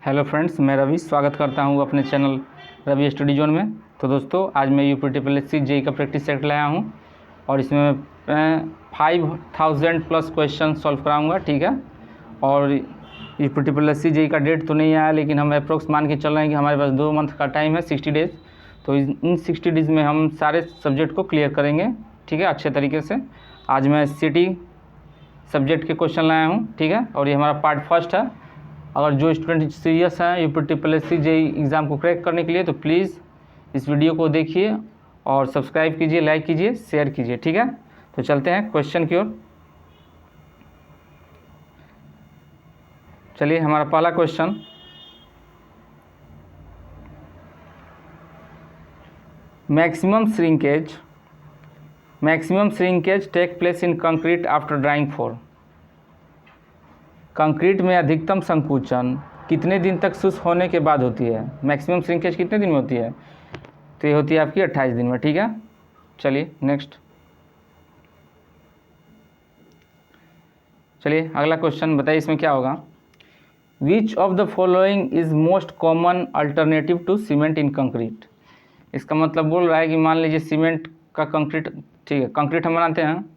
Hello friends, मैं रवि स्वागत करता हूं अपने चैनल रवि स्टडी जोन में। तो दोस्तों, आज मैं यूपीटीपीएससी जेई का प्रैक्टिस सेट लाया हूं और इसमें मैं 5000 प्लस क्वेश्चन सॉल्व कराऊंगा। ठीक है, और यूपीटीपीएससी जेई का डेट तो नहीं आया, लेकिन हम अप्रोक्स मान के चल रहे हैं कि हमारे पास 2 मंथ का टाइम है, 60 डेज़। तो इन 60 डेज़ में हम सारे सब्जेक्ट को क्लियर करेंगे। ठीक है, अच्छे तरीके से। आज मैं सिटी सब्जेक्ट के क्वेश्चन लाया हूँ। ठीक है, और ये हमारा पार्ट फर्स्ट है। अगर जो स्टूडेंट सीरियस हैं यूपीटीपीएससी जेई एग्ज़ाम को क्रैक करने के लिए, तो प्लीज़ इस वीडियो को देखिए और सब्सक्राइब कीजिए, लाइक कीजिए, शेयर कीजिए। ठीक है, तो चलते हैं क्वेश्चन की ओर। चलिए, हमारा पहला question, maximum shrinkage take place in concrete after drying for. Concrete में अधिकतम संकुचन कितने दिन तक शुष्क होने के बाद होती है? मैक्सिमम श्रिंकेज कितने दिन में होती है? तो ये होती है आपकी 28 दिन में। ठीक है, चलिए नेक्स्ट। चलिए अगला क्वेश्चन बताइए, इसमें क्या होगा। Which of the following is most common alternative to cement in concrete. इसका मतलब बोल रहा है कि मान लीजिए सीमेंट का कंक्रीट, ठीक है, कंक्रीट हम बनाते हैं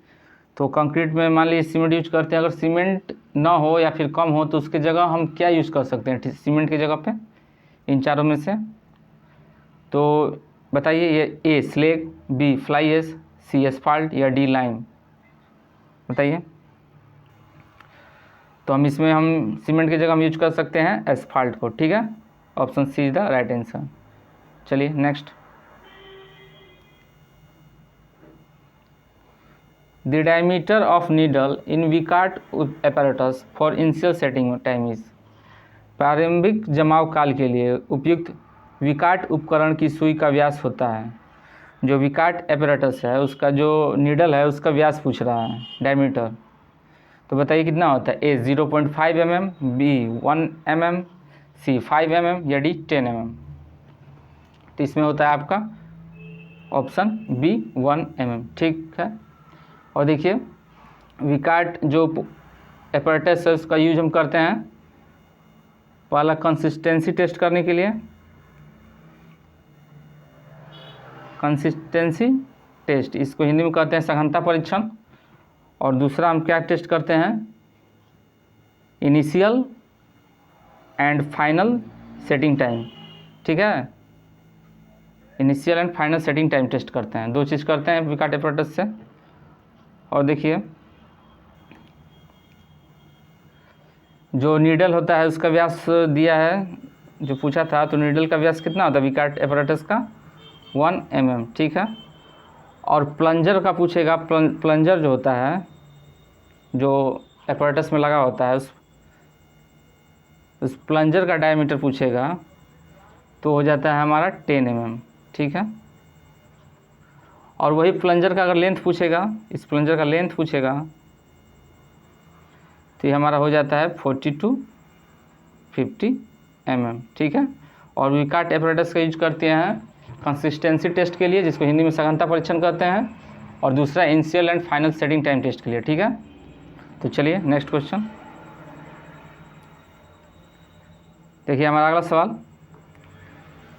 तो कंक्रीट में मान लीजिए सीमेंट यूज करते हैं। अगर सीमेंट ना हो या फिर कम हो तो उसकी जगह हम क्या यूज़ कर सकते हैं सीमेंट की जगह पे, इन चारों में से? तो बताइए, ये ए स्लेग, बी फ्लाई एश, सी एसफाल्ट या डी लाइम? बताइए। तो हम सीमेंट की जगह हम यूज कर सकते हैं एसफाल्ट को। ठीक है, option C is the right answer. चलिए next. The diameter of needle in Vicat apparatus for initial setting time is. प्रारंभिक जमाव काल के लिए उपयुक्त विकार्ट उपकरण की सुई का व्यास होता है। जो विकार्ट apparatus है उसका जो नीडल है उसका व्यास पूछ रहा है, डायमीटर। तो बताइए कितना होता है? ए 0.5 mm, बी 1 mm, सी 5 mm या डी 10 mm? तो इसमें होता है आपका ऑप्शन बी 1 mm। ठीक है, और देखिए विकार्ट जो apparatus है उसका यूज हम करते हैं पहला कंसिस्टेंसी टेस्ट करने के लिए, कंसिस्टेंसी टेस्ट, इसको हिंदी में कहते हैं सघनता परीक्षण। और दूसरा हम क्या टेस्ट करते हैं? Initial and final setting time. ठीक है, initial and final setting time test करते हैं, 2 चीज़ करते हैं विकार्ट apparatus से। और देखिए जो नीडल होता है उसका व्यास दिया है, जो पूछा था, तो नीडल का व्यास कितना होता है विकार्ट apparatus का? 1 mm। ठीक है, और प्लंजर का पूछेगा। प्लंजर जो होता है जो apparatus में लगा होता है उस प्लंजर का डायमीटर पूछेगा तो हो जाता है हमारा 10 mm। ठीक है, और वही प्लंजर का अगर लेंथ पूछेगा, इस प्लंजर का लेंथ पूछेगा तो ये हमारा हो जाता है 40 to 50 mm। ठीक है, और विकार्ट apparatus का यूज करते हैं कंसिस्टेंसी टेस्ट के लिए, जिसको हिंदी में सघनता परीक्षण कहते हैं, और दूसरा initial and final setting time test के लिए। ठीक है, तो चलिए नेक्स्ट क्वेश्चन देखिए। हमारा अगला सवाल,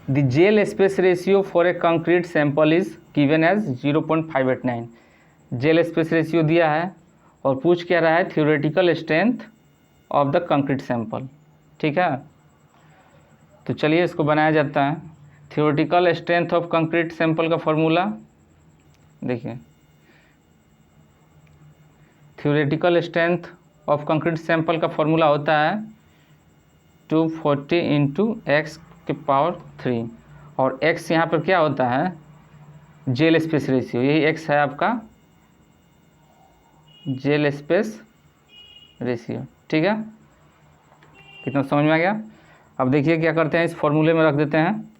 the gel space ratio for a concrete sample is given as 0.589। Gel space ratio दिया है और पूछ क्या रहा है? Theoretical strength of the concrete sample. ठीक है, तो चलिए इसको बनाया जाता है। Theoretical strength of concrete sample का फॉर्मूला देखिए, theoretical strength of concrete sample का फॉर्मूला होता है 240 × x⁻3, और x यहाँ पर क्या होता है? Gel space ratio. यही x है आपका जेल स्पेस रेशियो। ठीक है, कितना समझ में आ गया? अब देखिए क्या करते हैं, इस फॉर्मूले में रख देते हैं।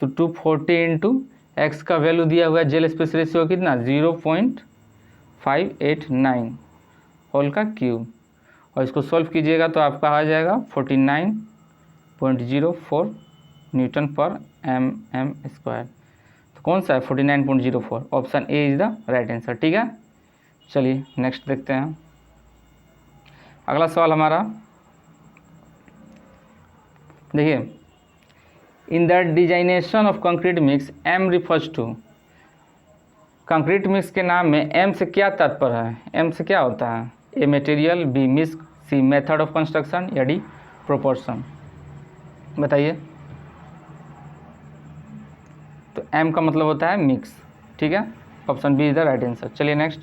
तो 240 × x का वैल्यू दिया हुआ है जेल स्पेस रेशियो कितना? 0.589 होल का क्यूब, और इसको सॉल्व कीजिएगा तो आपका आ जाएगा 49.04 न्यूटन पर mm²। तो कौन सा है 49.04? Option A is the right answer. ठीक है, चलिए नेक्स्ट देखते हैं। अगला सवाल हमारा, देखिए, in the designation of concrete mix M refers to, concrete mix के नाम में एम से क्या तात्पर्य है? एम से क्या होता है? A material, B mix, C method of construction या डी प्रोपोर्शन। बताइए। तो एम का मतलब होता है मिक्स, ठीक है, option B is the right answer. चलिए next,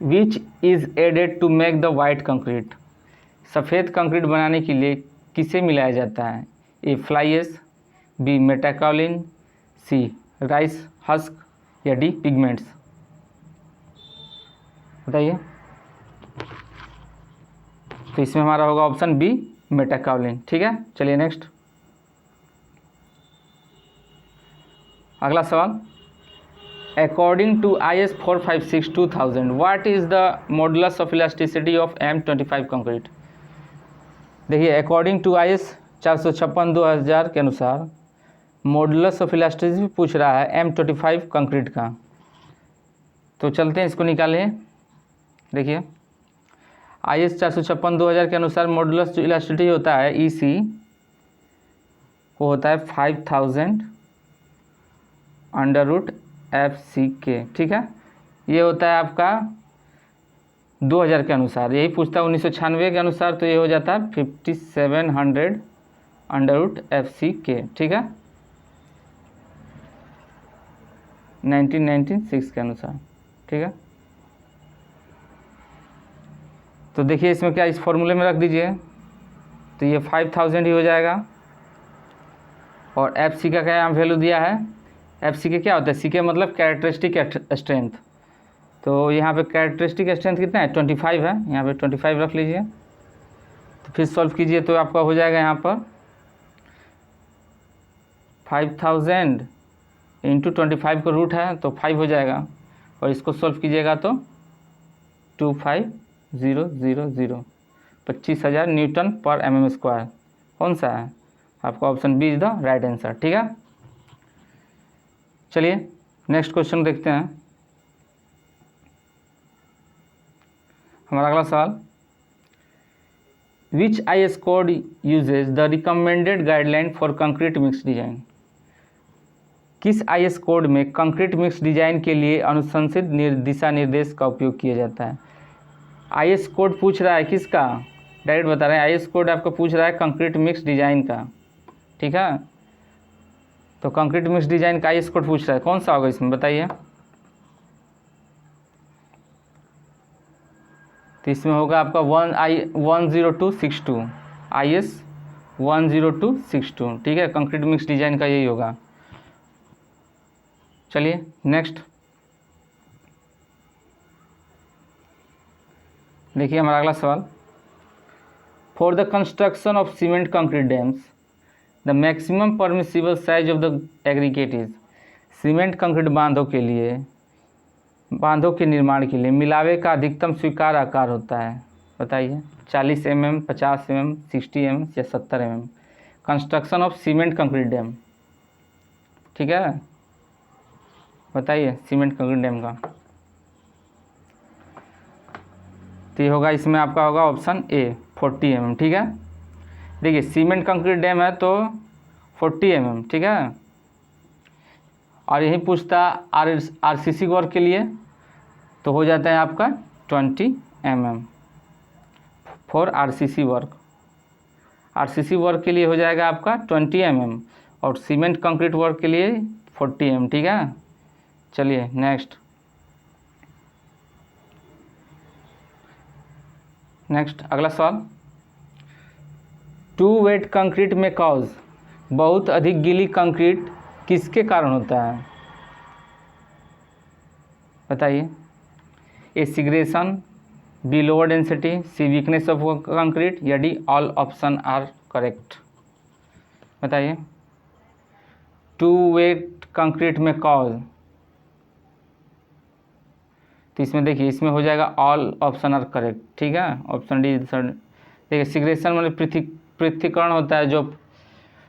which is added to make the white concrete, सफ़ेद कंक्रीट बनाने के लिए किसे मिलाया जाता है? A fly ash, B metakaolin, C rice husk या डी पिगमेंट्स। बताइए। तो इसमें हमारा होगा ऑप्शन बी मेटाकालिन, ठीक है। चलिए नेक्स्ट, अगला सवाल, according to IS 456/2000 what is the modulus of elasticity of M25 concrete. देखिए, अकॉर्डिंग टू IS 456/2000 के अनुसार मॉडुलस ऑफ इलास्टिसिटी पूछ रहा है M25 कंक्रीट का। तो चलते हैं इसको निकालें। देखिए, IS 456/2000 के अनुसार मॉडुलस जो इलास्टिसिटी होता है EC, वो होता है 5000 √FC/K, ठीक है। ये होता है आपका 2000 के अनुसार, यही पूछता है 1996 के अनुसार, तो ये हो जाता है 5700 √FC/K, ठीक है, 1996 के अनुसार, ठीक है। तो देखिए इसमें क्या, इस फॉर्मूले में रख दीजिए, तो ये 5000 ही हो जाएगा। और FC का क्या यहाँ वैल्यू दिया है? FC के क्या होता है? C के मतलब कैरेक्टरिस्टिक स्ट्रेंथ, तो यहाँ पे कैरेक्टरिस्टिक स्ट्रेंथ कितना है? 25 है, यहाँ पे 25 रख लीजिए। तो फिर सॉल्व कीजिए तो आपका हो जाएगा यहाँ पर 5000 इंटू 25 का रूट है तो 5 हो जाएगा, और इसको सॉल्व कीजिएगा तो 25000 25,000 न्यूटन पर mm²। कौन सा है? आपका option B is the right answer, ठीक है। चलिए नेक्स्ट क्वेश्चन देखते हैं। हमारा अगला सवाल, विच IS code uses the recommended guideline for concrete mix design. किस IS कोड में कंक्रीट मिक्स डिजाइन के लिए अनुशंसित दिशा निर्देश का उपयोग किया जाता है? IS कोड पूछ रहा है किसका? डायरेक्ट बता रहे हैं, IS कोड आपको पूछ रहा है कंक्रीट मिक्स डिजाइन का, ठीक है। तो कंक्रीट मिक्स डिजाइन का IS कोड पूछ रहा है, कौन सा होगा इसमें? बताइए। तो इसमें होगा आपका 10262, IS 10262, ठीक है, कंक्रीट मिक्स डिजाइन का यही होगा। चलिए नेक्स्ट, देखिए हमारा अगला सवाल, for the construction of cement concrete dams the maximum permissible size of the aggregate is. Cement concrete बांधों के निर्माण के लिए मिलावे का अधिकतम स्वीकार्य आकार होता है। बताइए। 40 mm, 50 mm, 60 mm या 70 mm। Construction of cement concrete dam, ठीक है, बताइए सीमेंट कंक्रीट डैम का। तो ये होगा, इसमें आपका होगा ऑप्शन ए 40 mm, ठीक है। देखिए सीमेंट कंक्रीट डैम है तो 40 mm, ठीक है। और यही पूछता RCC वर्क के लिए तो हो जाता है आपका 20 mm for RCC work. RCC work के लिए हो जाएगा आपका 20 mm और सीमेंट कंक्रीट वर्क के लिए 40 mm, ठीक है। चलिए नेक्स्ट अगला सवाल, टू वेट कंक्रीट में कॉज, बहुत अधिक गीली कंक्रीट किसके कारण होता है? बताइए। A segregation, B lower density, C weakness of concrete या D all option are correct. बताइए। टू वेट कंक्रीट में कॉज, तो इसमें देखिए इसमें हो जाएगा ऑल ऑप्शन आर करेक्ट, ठीक है, ऑप्शन डी। देखिए सिग्रेशन मतलब पृथक्करण होता है, जो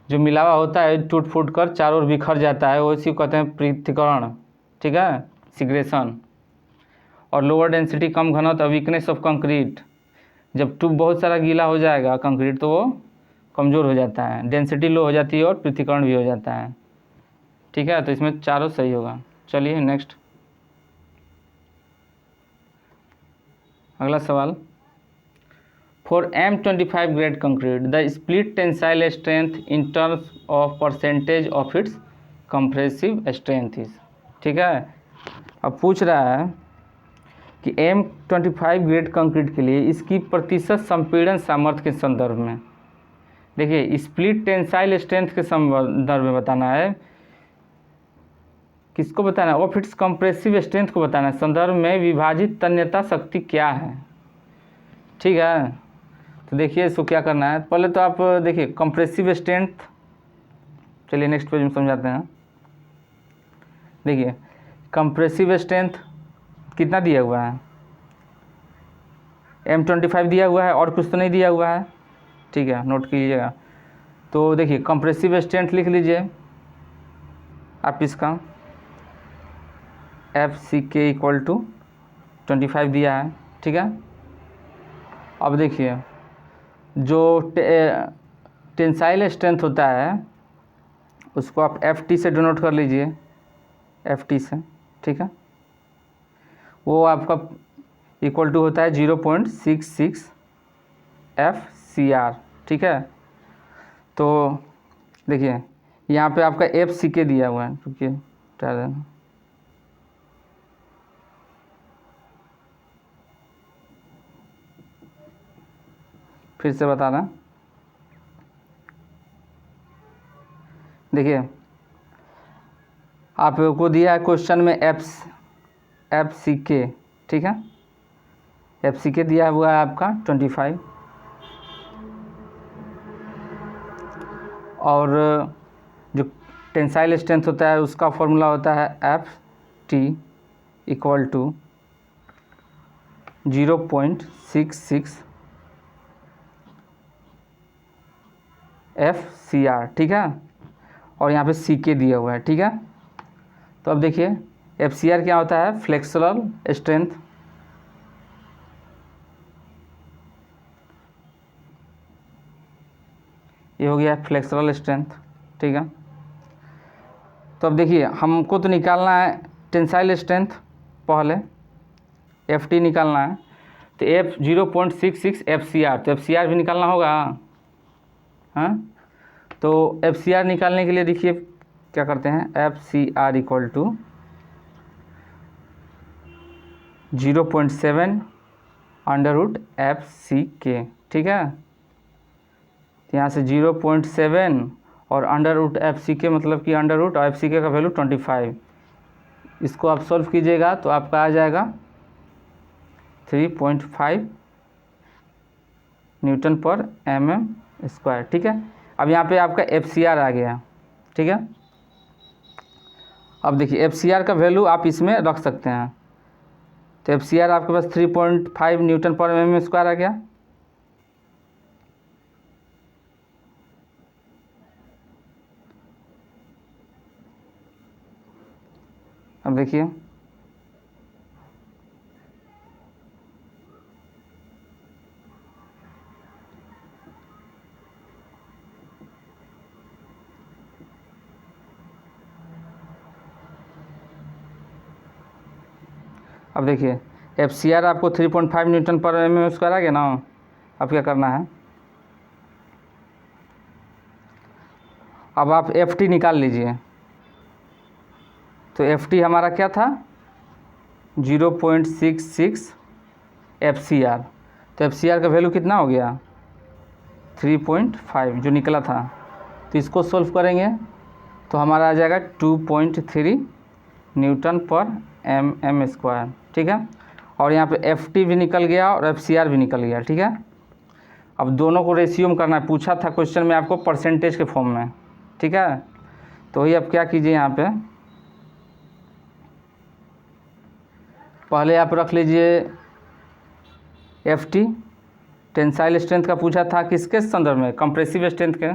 मिलावा होता है टूट फूट कर चारों ओर बिखर जाता है, वो इसी को कहते हैं पृथक्करण, ठीक है, सिग्रेशन। और लोअर डेंसिटी कम घनत्व, वीकनेस ऑफ कंक्रीट, जब ट्यूब बहुत सारा गीला हो जाएगा कंक्रीट तो वो कमज़ोर हो जाता है, डेंसिटी लो हो जाती है और पृथक्करण भी हो जाता है। ठीक है, तो इसमें चारों सही होगा। चलिए नेक्स्ट, अगला सवाल। For M25 grade concrete the split tensile strength in terms of percentage of its compressive strength is. ठीक है, अब पूछ रहा है कि M25 ग्रेड कंक्रीट के लिए इसकी प्रतिशत संपीड़न सामर्थ्य के संदर्भ में, देखिए स्प्लिट टेंसाइल स्ट्रेंथ के संदर्भ में बताना है, किसको बताना है, ऑफ इट्स कंप्रेसिव स्ट्रेंथ को बताना है, संदर्भ में विभाजित तन्यता शक्ति क्या है। ठीक है, तो देखिए इसको क्या करना है, पहले तो आप देखिए कंप्रेसिव स्ट्रेंथ, चलिए नेक्स्ट पेज में समझाते हैं। देखिए कंप्रेसिव स्ट्रेंथ कितना दिया हुआ है, M25 दिया हुआ है और कुछ तो नहीं दिया हुआ है। ठीक है, नोट कीजिएगा। तो देखिए कंप्रेसिव स्ट्रेंथ लिख लीजिए आप, इसका FCK इक्वल टू 25 दिया है। ठीक है, अब देखिए जो टेंसाइल स्ट्रेंथ होता है उसको आप FT से डिनोट कर लीजिए, FT से। ठीक है, वो आपका इक्वल टू होता है 0.66 FCR। ठीक है, तो देखिए यहाँ पे आपका FCK दिया हुआ है, रुकिए हटा देना, फिर से बताना। देखिए आपको दिया है क्वेश्चन में FCK। ठीक है, FCK दिया हुआ है आपका 25 और जो टेंसाइल स्ट्रेंथ होता है उसका फॉर्मूला होता है FT इक्वल टू 0.66 FCR। ठीक है, और यहाँ पे CK दिया हुआ है। ठीक है, तो अब देखिए FCR क्या होता है, फ्लेक्सुरल स्ट्रेंथ। ये हो गया फ्लेक्सुरल स्ट्रेंथ। ठीक है, तो अब देखिए हमको तो निकालना है टेंसाइल स्ट्रेंथ, पहले FT निकालना है, तो 0.66 FCR, तो FCR भी निकालना होगा। हाँ, तो FCR निकालने के लिए देखिए क्या करते हैं, FCR equal to 0.7 under root FCK। ठीक है, तो यहाँ से 0.7 और अंडर रूट FCK मतलब कि अंडर रूट और FCK का वैल्यू 25, इसको आप सॉल्व कीजिएगा तो आपका आ जाएगा 3.5 न्यूटन पर mm²। ठीक है, अब यहाँ पे आपका FCR आ गया। ठीक है, अब देखिए FCR का वैल्यू आप इसमें रख सकते हैं, तो FCR आपके पास 3.5 न्यूटन पर mm² आ गया। अब देखिए अब देखिए FCR आपको 3.5 न्यूटन पर mm² आ गया ना। अब क्या करना है, अब आप FT निकाल लीजिए। तो FT हमारा क्या था, 0.66 FCR, तो FCR का वैल्यू कितना हो गया, 3.5 जो निकला था। तो इसको सॉल्व करेंगे तो हमारा आ जाएगा 2.3 न्यूटन पर mm²। ठीक है, और यहाँ पे FT भी निकल गया और FCR भी निकल गया। ठीक है, अब दोनों को रेशियो में करना है, पूछा था क्वेश्चन में आपको परसेंटेज के फॉर्म में। ठीक है, तो वही अब क्या कीजिए, यहाँ पे पहले आप रख लीजिए FT, टेंसाइल स्ट्रेंथ का पूछा था किसके संदर्भ में, कंप्रेसिव स्ट्रेंथ के,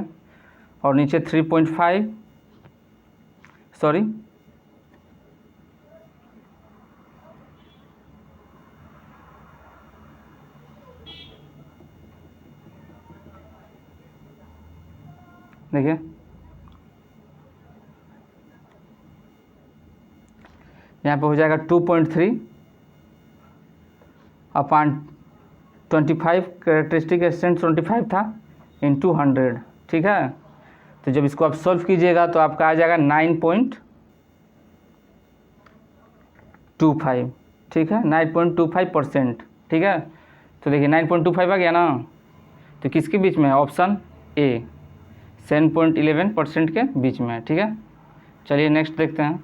और नीचे 3.5 सॉरी देखिए यहाँ पे हो जाएगा 2.3 अपॉन 25, कैरेक्टरिस्टिक एक्सटेंट 25 था, इन 200, ठीक है। तो जब इसको आप सॉल्व कीजिएगा तो आपका आ जाएगा 9.25, ठीक है, 9.25%, ठीक है। तो देखिए 9.25 आ गया ना, तो किसके बीच में है? ऑप्शन ए 7.11% के बीच में है, ठीक है। चलिए नेक्स्ट देखते हैं।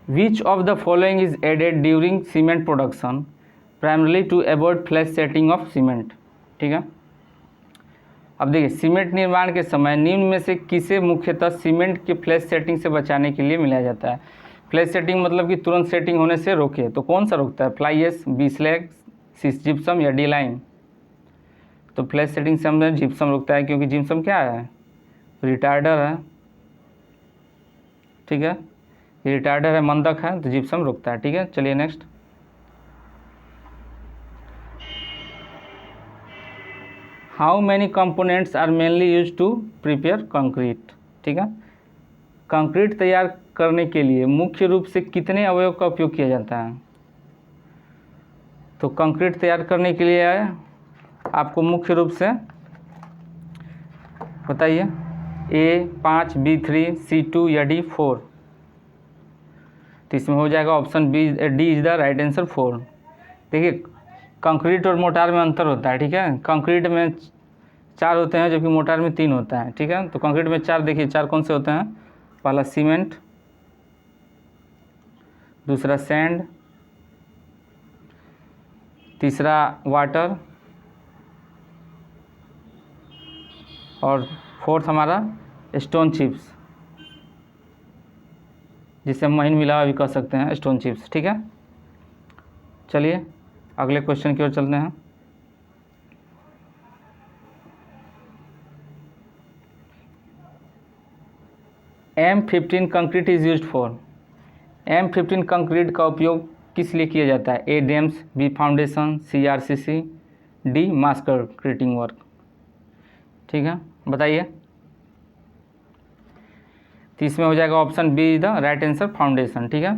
Which of the following is added during cement production primarily to avoid flash setting of cement, ठीक है। अब देखिए सीमेंट निर्माण के समय निम्न में से किसे मुख्यतः सीमेंट के फ्लैश सेटिंग से बचाने के लिए मिलाया जाता है? फ्लैश सेटिंग मतलब कि तुरंत सेटिंग होने से रोके, तो कौन सा रोकता है? फ्लाई एश, बी स्लैग, सिस जिप्सम या डी लाइम? तो फ्लैश सेटिंग से हमने जिप्सम रोकता है, क्योंकि जिप्सम क्या है? रिटार्डर है, ठीक है, रिटार्डर है, मंदक है, तो जिप्सम रुकता है, ठीक है। चलिए next. How many components are mainly use to prepare concrete, ठीक है। कंक्रीट तैयार करने के लिए मुख्य रूप से कितने अवयव का उपयोग किया जाता है? तो कंक्रीट तैयार करने के लिए आपको मुख्य रूप से बताइए, A5, B3, C2 या D4? तो इसमें हो जाएगा option B, D is the right answer, 4। देखिए कंक्रीट और मोटार में अंतर होता है, ठीक है। कंक्रीट में 4 होते हैं जबकि मोटार में 3 होता है, ठीक है। तो कंक्रीट में 4, देखिए 4 कौन से होते हैं? पहला सीमेंट, दूसरा सैंड, तीसरा वाटर और फोर्थ हमारा स्टोन चिप्स, जिसे हम महीन मिलावा भी कह सकते हैं, स्टोन चिप्स, ठीक है। चलिए अगले क्वेश्चन की ओर चलते हैं। M15 concrete is used for, M15 concrete का उपयोग किस लिए किया जाता है? A dams, B foundation, C RCC, D mass concreting work, ठीक है, बताइए। तो इसमें हो जाएगा option be the right answer, foundation, ठीक है।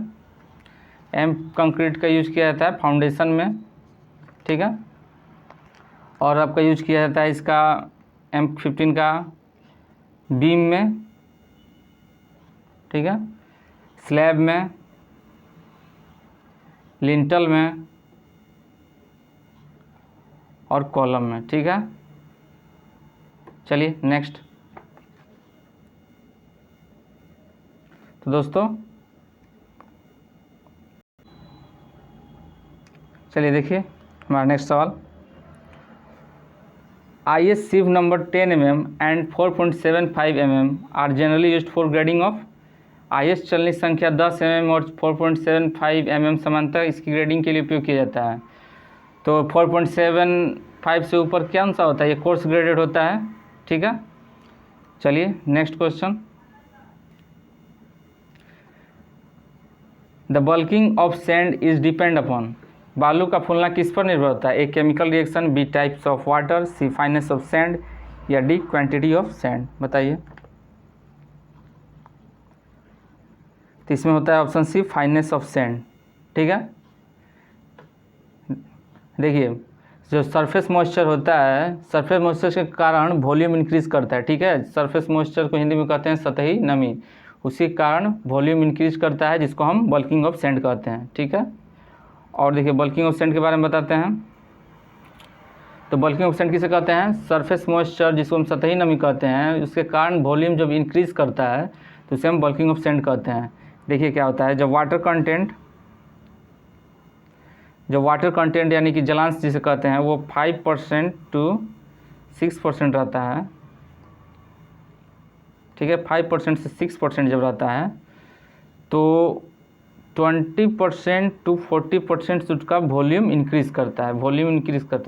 एम कंक्रीट का यूज किया जाता है फाउंडेशन में, ठीक है, और आपका यूज किया जाता है इसका M15 का बीम में, ठीक है, स्लैब में, लिंटल में और कॉलम में, ठीक है। चलिए नेक्स्ट। तो दोस्तों चलिए देखिए हमारा नेक्स्ट सवाल। IS sieve number 10 mm and 4.75 mm are generally used for grading of. IS चलनी संख्या 10 mm और 4.75 mm समांतर इसकी ग्रेडिंग के लिए उपयोग किया जाता है। तो 4.75 से ऊपर कौन सा होता है? ये कोर्स ग्रेडेड होता है, ठीक है। चलिए next question. The bulking of sand is depend upon, बालू का फूलना किस पर निर्भर होता है? A chemical reaction, B types of water, C fineness of sand या डी क्वांटिटी ऑफ सैंड, बताइए। तो इसमें होता है option C fineness of sand, ठीक है। देखिए जो सरफेस मॉइस्चर होता है, सरफेस मॉइस्चर के कारण वॉल्यूम इंक्रीज करता है, ठीक है। सरफेस मॉइस्चर को हिंदी में कहते हैं सतही नमी, उसी कारण वॉल्यूम इंक्रीज करता है, जिसको हम बल्किंग ऑफ सैंड कहते हैं, ठीक है। और देखिए बल्किंग ऑफ सैंड के बारे में बताते हैं। तो बल्किंग ऑफ सैंड किसे कहते हैं? सरफेस मॉइस्चर जिसको हम सतही नमी कहते हैं, उसके कारण वॉल्यूम जब इंक्रीज करता है तो उसे हम बल्किंग ऑफ सैंड कहते हैं। देखिए क्या होता है, जब वाटर कंटेंट यानी कि जलांश जिसे कहते हैं वो 5% to 6% रहता है, ठीक है। 5% से 6% जब रहता है तो 20% to 40% उसका वॉल्यूम इंक्रीज करता है,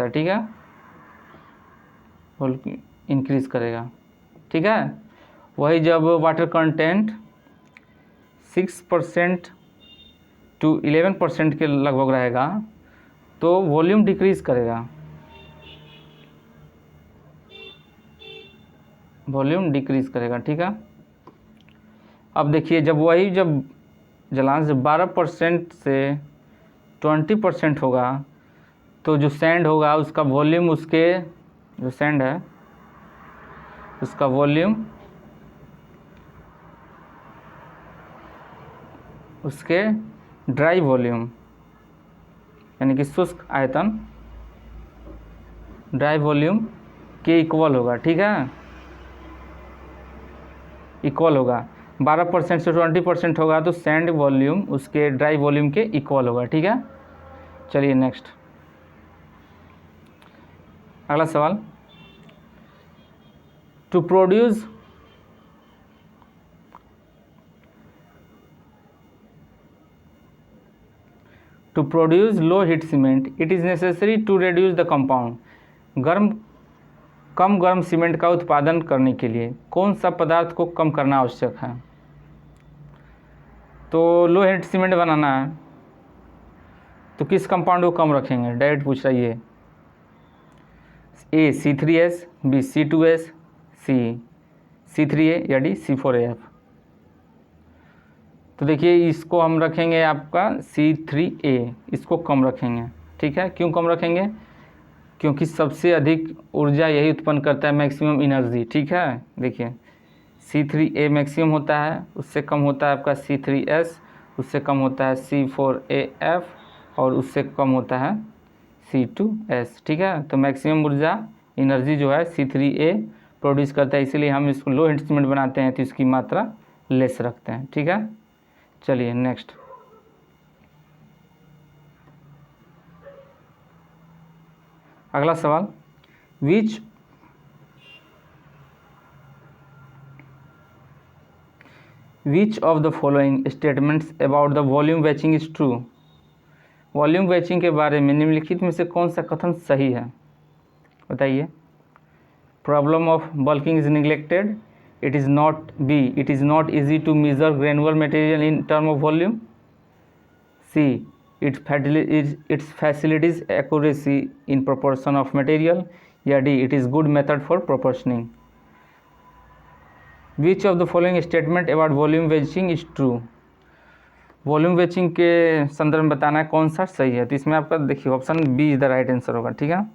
ठीक है, वॉल्यूम इंक्रीज करेगा, ठीक है। वही जब वाटर कंटेंट 6% to 11% के लगभग रहेगा तो वॉल्यूम डिक्रीज करेगा, वॉल्यूम डिक्रीज करेगा। ठीक है, अब देखिए जब जलांश 12% से 20% होगा तो जो सैंड होगा उसका वॉल्यूम, उसके जो सैंड है उसका वॉल्यूम उसके ड्राई वॉल्यूम यानी कि शुष्क आयतन ड्राई वॉल्यूम के इक्वल होगा। ठीक है, इक्वल होगा। 12% से 20% होगा तो सैंड वॉल्यूम उसके ड्राई वॉल्यूम के इक्वल होगा। ठीक है, चलिए नेक्स्ट अगला सवाल। To produce low heat cement it is necessary to reduce the compound. कम गर्म सीमेंट का उत्पादन करने के लिए कौन सा पदार्थ को कम करना आवश्यक है? तो लो हीट सीमेंट बनाना है तो किस कंपाउंड को कम रखेंगे? डायरेक्ट पूछ रही है। ए C3S, बी C2S, सी C3A या डी C4AF। तो देखिए इसको हम रखेंगे आपका C3A, इसको कम रखेंगे। ठीक है, क्यों कम रखेंगे? क्योंकि सबसे अधिक ऊर्जा यही उत्पन्न करता है, मैक्सिमम एनर्जी। ठीक है, देखिए C3A मैक्सिमम होता है, उससे कम होता है आपका C3S, उससे कम होता है C4AF और उससे कम होता है C2S। ठीक है, तो मैक्सिमम ऊर्जा एनर्जी जो है C3A प्रोड्यूस करता है, इसीलिए हम इसको लो हीट सीमेंट बनाते हैं तो इसकी मात्रा लेस रखते हैं। ठीक है, चलिए नेक्स्ट अगला सवाल। Which of the following statements about the volume batching is true? Volume batching के बारे में निम्नलिखित में से कौन सा कथन सही है? बताइए। Problem of bulking is neglected, it is not easy to measure granular material in term of volume, C its facilitates accuracy in proportion of material, या D it is good method for proportioning. Which of the following statement about volume batching is true? Volume batching के संदर्भ में बताना है कौन सा सही है। तो इसमें आपका देखिए option B is the right answer होगा। ठीक है,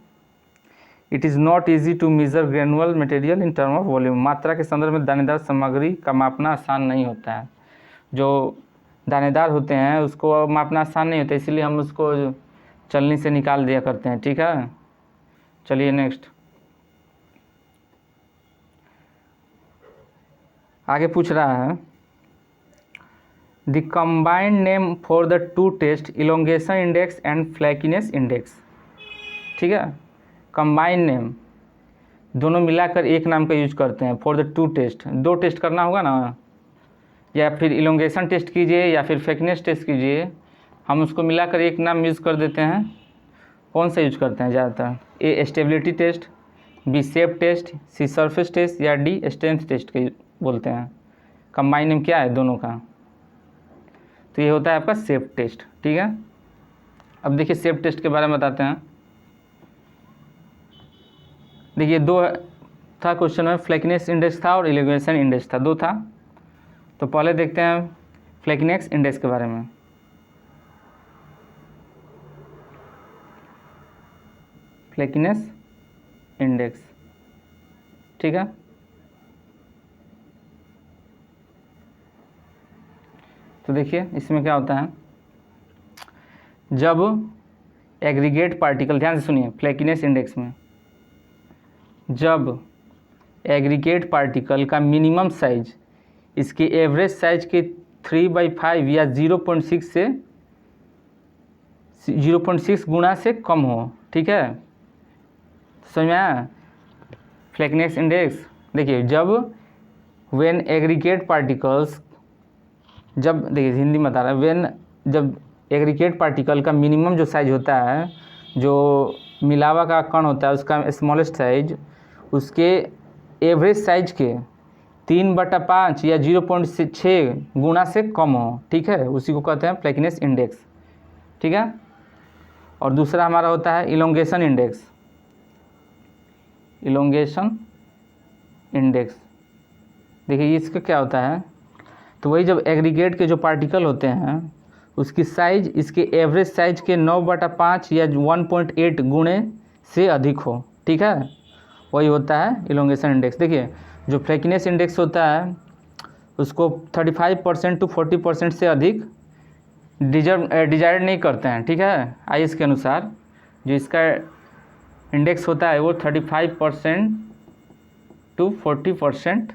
it is not easy to measure granular material in term of volume. मात्रा के संदर्भ में दानेदार सामग्री का मापना आसान नहीं होता है। जो दानेदार होते हैं उसको मापना आसान नहीं होता, इसीलिए हम उसको चलनी से निकाल दिया करते हैं। ठीक है, चलिए नेक्स्ट आगे पूछ रहा है। The combined name for the two test elongation index and flakiness index. ठीक है, कंबाइंड नेम दोनों मिलाकर एक नाम का यूज करते हैं फॉर द टू टेस्ट। दो टेस्ट करना होगा ना, या फिर इलोंगेशन टेस्ट कीजिए या फिर फ्लैकीनेस टेस्ट कीजिए, हम उसको मिलाकर एक नाम यूज़ कर देते हैं। कौन सा यूज करते हैं ज़्यादातर? A stability test, B shape test, C surface test, या डी स्ट्रेंथ टेस्ट के बोलते हैं। कंबाइंड नेम क्या है दोनों का? तो ये होता है आपका शेप टेस्ट। ठीक है, अब देखिए शेप टेस्ट के बारे में बताते हैं। देखिए दो था क्वेश्चन में, फ्लैकीनेस इंडेक्स था और इलोंगेशन इंडेक्स था, दो था। तो पहले देखते हैं फ्लैकीनेस इंडेक्स के बारे में। फ्लैकीनेस इंडेक्स, ठीक है, तो देखिए इसमें क्या होता है, जब एग्रीगेट पार्टिकल, ध्यान से सुनिए, फ्लैकीनेस इंडेक्स में जब एग्रीगेट पार्टिकल का मिनिमम साइज इसके एवरेज साइज के 3/5 या 0.6 से 0.6 गुना से कम हो। ठीक है, समझ में आया? फ्लैकीनेस इंडेक्स देखिए, जब व्हेन एग्रीगेट पार्टिकल्स, जब देखिए हिंदी में बता रहा है, व्हेन जब एग्रीगेट पार्टिकल का मिनिमम जो साइज होता है, जो मिलावा का कण होता है उसका स्मॉलेस्ट साइज उसके एवरेज साइज के 3/5 या 0.6 गुना से कम हो। ठीक है, उसी को कहते हैं फ्लैकीनेस इंडेक्स। ठीक है, और दूसरा हमारा होता है इलोंगेशन इंडेक्स। इलोंगेशन इंडेक्स देखिए इसका क्या होता है, तो वही जब एग्रीगेट के जो पार्टिकल होते हैं उसकी साइज इसके एवरेज साइज के 9/5 या 1.8 गुणे से अधिक हो, ठीक है, वही होता है इलोंगेशन इंडेक्स। देखिए जो फ्लैकीनेस इंडेक्स होता है उसको 35% टू 40% से अधिक डिजायर्ड नहीं करते हैं, ठीक है। आईएस के अनुसार जो इसका इंडेक्स होता है वो 35% टू 40%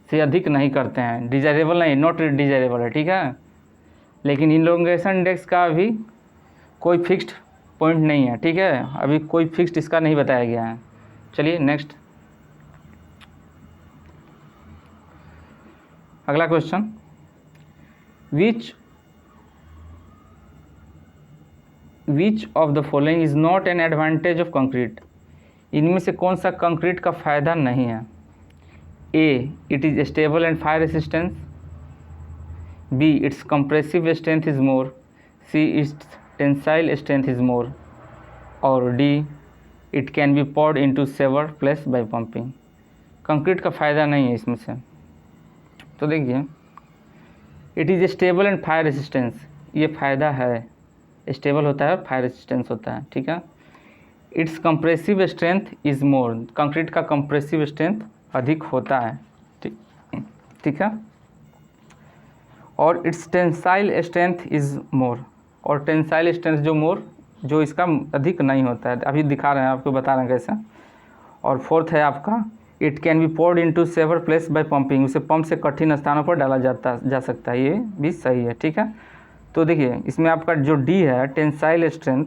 से अधिक नहीं करते हैं, डिजायरेबल नहीं, नॉट डिजायरेबल है, ठीक है। लेकिन इलोंगेशन इंडेक्स का अभी कोई फिक्स्ड पॉइंट नहीं है, ठीक है, अभी कोई फिक्स्ड इसका नहीं बताया गया है। चलिए नेक्स्ट, अगला question, which of the following is not an advantage of concrete, इनमें से कौन सा कंक्रीट का फायदा नहीं है। A, it is stable and fire resistance, B, its compressive strength is more, C, its tensile strength is more, और D, it can be poured into saver place by pumping. Concrete का फायदा नहीं है इसमें से, तो देखिए it is stable and fire resistance, ये फ़ायदा है, स्टेबल होता है और फायर रेसिस्टेंस होता है, ठीक है। It's compressive strength is more, concrete का कंप्रेसिव स्ट्रेंथ अधिक होता है, ठीक है। और it's tensile strength is more, और टेंसाइल स्ट्रेंथ जो इसका अधिक नहीं होता है, अभी दिखा रहे हैं आपको, बता रहे हैं कैसे। और फोर्थ है आपका, it can be poured into saver place by pumping, उसे पंप से कठिन स्थानों पर डाला जा सकता है, ये भी सही है, ठीक है। तो देखिए इसमें आपका जो डी है टेंसाइल स्ट्रेंथ,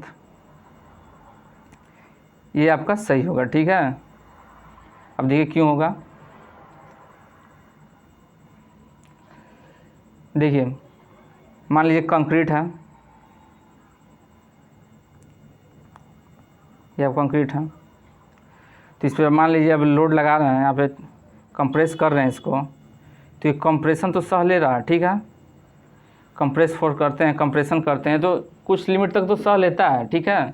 ये आपका सही होगा, ठीक है। अब देखिए क्यों होगा, देखिए मान लीजिए कंक्रीट है, ये अब कंक्रीट है, तो इस पर मान लीजिए अब लोड लगा रहे हैं, यहाँ पे कंप्रेस कर रहे हैं इसको, तो ये कंप्रेशन तो सह ले रहा है, ठीक है। कंप्रेस फोर्स करते हैं, कंप्रेशन करते हैं तो कुछ लिमिट तक तो सह लेता है, ठीक है।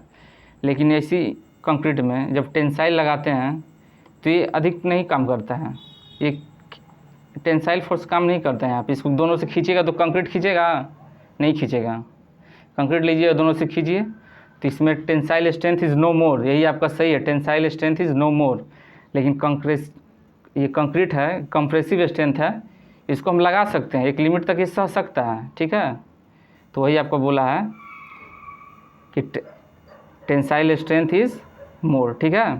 लेकिन ऐसी कंक्रीट में जब टेंसाइल लगाते हैं तो ये अधिक नहीं काम करता है, ये टेंसाइल फोर्स काम नहीं करता है। यहाँ पे इसको दोनों से खींचेगा तो कंक्रीट खींचेगा, नहीं खींचेगा। कंक्रीट लीजिए दोनों से खींचिए तो इसमें टेंसाइल स्ट्रेंथ इज़ नो मोर, यही आपका सही है, टेंसाइल स्ट्रेंथ इज़ नो मोर। लेकिन ये कंक्रीट है, कंप्रेसिव स्ट्रेंथ है, इसको हम लगा सकते हैं, एक लिमिट तक ये सह सकता है, ठीक है। तो वही आपको बोला है कि टेंसाइल स्ट्रेंथ इज़ मोर, ठीक है,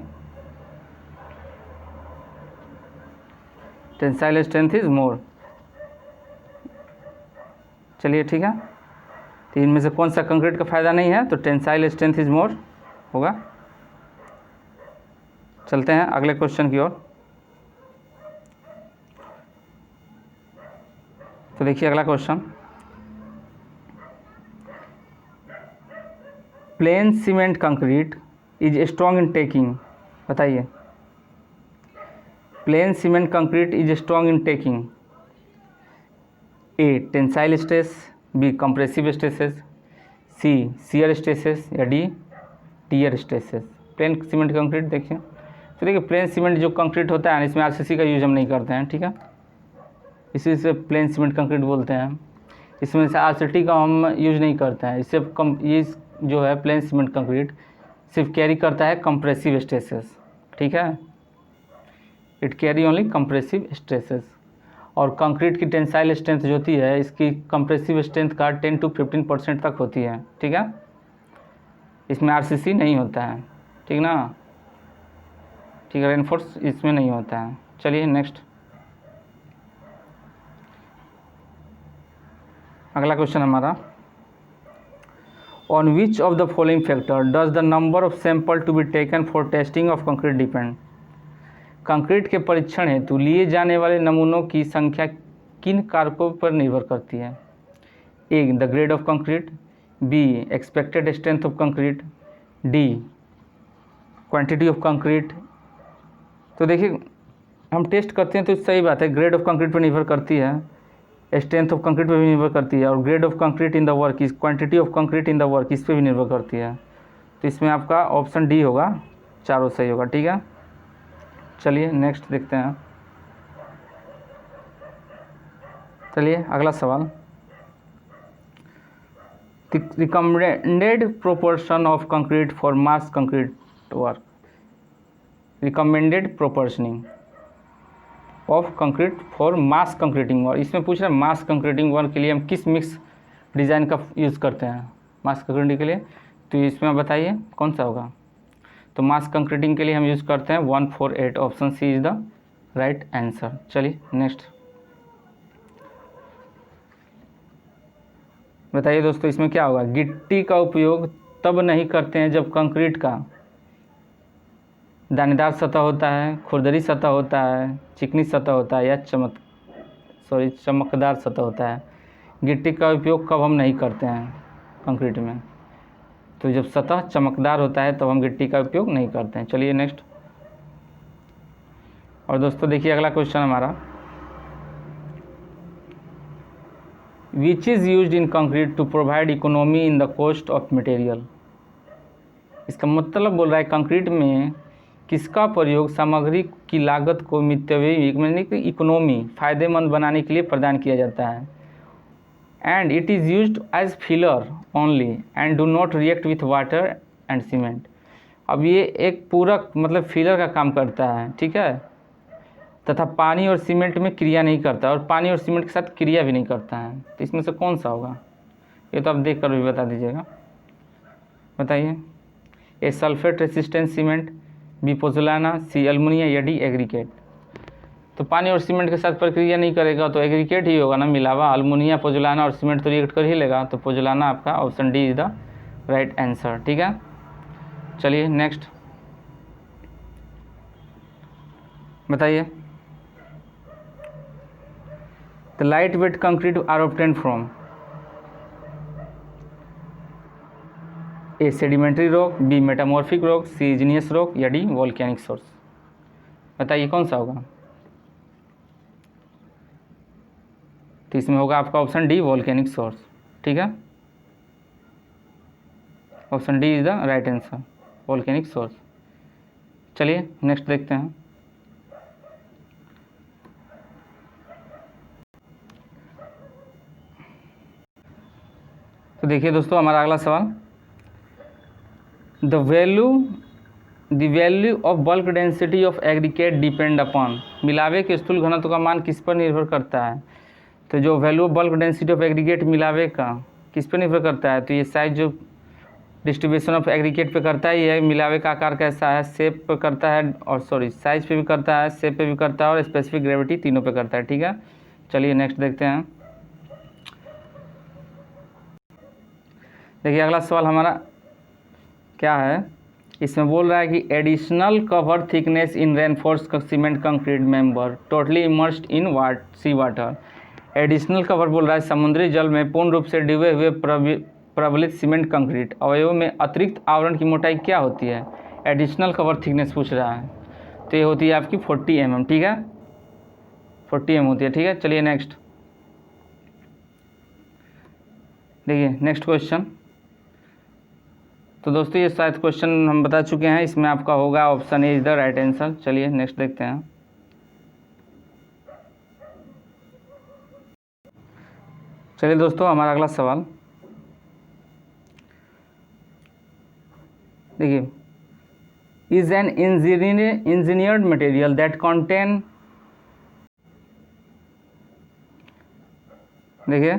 टेंसाइल स्ट्रेंथ इज़ मोर। चलिए ठीक है, तो इनमें से कौन सा कंक्रीट का फ़ायदा नहीं है, तो टेंसाइल स्ट्रेंथ इज़ मोर होगा। चलते हैं अगले क्वेश्चन की ओर। तो देखिए अगला question, plain cement concrete is strong in taking, बताइए। Plain cement concrete is strong in taking, A tensile stress, B compressive stresses, C shear stresses, या D tear stresses. Plain cement concrete देखिए, तो देखिए plane cement जो concrete होता है इसमें RCC का यूज हम नहीं करते हैं, ठीक है, इसी से प्लेन सीमेंट कंक्रीट बोलते हैं। इसमें से आरसीटी का हम यूज नहीं करते हैं, इससे ये जो है प्लेन सीमेंट कंक्रीट सिर्फ कैरी करता है कंप्रेसिव स्ट्रेसेस, ठीक है, it carry only compressive stresses. और कंक्रीट की टेंसाइल स्ट्रेंथ जो होती है इसकी कंप्रेसिव स्ट्रेंथ का 10 to 15% तक होती है, ठीक है, इसमें आरसीसी नहीं होता है, ठीक ना, ठीक है, रेनफोर्स इसमें नहीं होता है। चलिए नेक्स्ट, अगला क्वेश्चन हमारा, on which of the following factor does the number of sample to be taken for testing of concrete depend, concrete के परीक्षण हेतु लिए जाने वाले नमूनों की संख्या किन कारकों पर निर्भर करती है। A the grade of concrete, B expected strength of concrete, D quantity of concrete. तो देखिए हम टेस्ट करते हैं तो सही बात है, ग्रेड ऑफ कंक्रीट पर निर्भर करती है, स्ट्रेंथ ऑफ कंक्रीट पर भी निर्भर करती है, और grade of concrete in the work इस quantity of concrete in the work इस पर भी निर्भर करती है। तो इसमें आपका ऑप्शन डी होगा, चारों सही होगा, ठीक है। चलिए नेक्स्ट देखते हैं, चलिए अगला सवाल, recommended proportion of concrete for mass concrete work, recommended proportioning of concrete for mass concreting work. इसमें पूछ रहे हैं मास कंक्रीटिंग वर्क के लिए हम किस मिक्स डिज़ाइन का यूज़ करते हैं मास कंक्रीटिंग के लिए, तो इसमें बताइए कौन सा होगा। तो मास कंक्रीटिंग के लिए हम यूज़ करते हैं 148, option C is the right answer. चलिए नेक्स्ट बताइए दोस्तों, इसमें क्या होगा। गिट्टी का उपयोग तब नहीं करते हैं जब कंक्रीट का दानेदार सतह होता है, खुरदरी सतह होता है, चिकनी सतह होता है या चमकदार सतह होता है। गिट्टी का उपयोग कब हम नहीं करते हैं कंक्रीट में, तो जब सतह चमकदार होता है तब हम गिट्टी का उपयोग नहीं करते हैं। चलिए नेक्स्ट। और दोस्तों देखिए अगला क्वेश्चन हमारा, which is used in concrete to provide economy in the cost of material. इसका मतलब बोल रहा है कंक्रीट में किसका प्रयोग सामग्री की लागत को मितव्ययी इकोनॉमी फायदेमंद बनाने के लिए प्रदान किया जाता है। And it is used as filler only and do not react with water and cement. अब ये एक पूरक मतलब फिलर का काम करता है, ठीक है, तथा पानी और सीमेंट में क्रिया नहीं करता और पानी और सीमेंट के साथ क्रिया भी नहीं करता है। तो इसमें से कौन सा होगा, ये तो आप देख कर भी बता दीजिएगा। बताइए, A sulphate resistant cement, B pozzolana, C alumina या डी एग्रीकेट। तो पानी और सीमेंट के साथ प्रक्रिया नहीं करेगा तो एग्रीकेट ही होगा ना, मिलावा। अल्मुनिया, पोज़ोलाना और सीमेंट तो रिएक्ट कर ही लेगा, तो पोज़ोलाना आपका option D is the right answer. ठीक है, चलिए नेक्स्ट बताइए। The light weight concrete are obtain from A sedimentary rock, B metamorphic rock, C igneous rock या डी वोल्केनिक सोर्स। बताइए कौन सा होगा। तो इसमें होगा आपका ऑप्शन डी वोल्केनिक सोर्स। ठीक है, option D is the right answer, volcanic source. चलिए नेक्स्ट देखते हैं। तो देखिए दोस्तों हमारा अगला सवाल, the value of bulk density of aggregate depend upon. मिलावे के स्थूल घनत्व का मान किस पर निर्भर करता है। तो जो value of bulk density of aggregate मिलावे का किस पर निर्भर करता है, तो ये साइज जो डिस्ट्रीब्यूशन ऑफ एग्रीगेट पे करता है, ये मिलावे का आकार कैसा है, शेप पर करता है और साइज पे भी करता है, शेप पे भी करता है और स्पेसिफिक ग्रेविटी तीनों पे करता है। ठीक है, चलिए नेक्स्ट देखते हैं। देखिए अगला सवाल हमारा क्या है, इसमें बोल रहा है कि additional cover thickness in reinforce cement concrete member totally immersed in sea water. Additional cover बोल रहा है समुद्री जल में पूर्ण रूप से डूबे हुए प्रबलित सीमेंट कंक्रीट अवयवों में अतिरिक्त आवरण की मोटाई क्या होती है। एडिशनल कवर थिकनेस पूछ रहा है, तो ये होती है आपकी 40 mm। ठीक है, 40 mm होती है। ठीक है, चलिए नेक्स्ट देखिए नेक्स्ट क्वेश्चन। तो दोस्तों ये शायद क्वेश्चन हम बता चुके हैं, इसमें आपका होगा option A is the right answer. चलिए नेक्स्ट देखते हैं। चलिए दोस्तों हमारा अगला सवाल देखिए, is an engineered material that contain, देखिए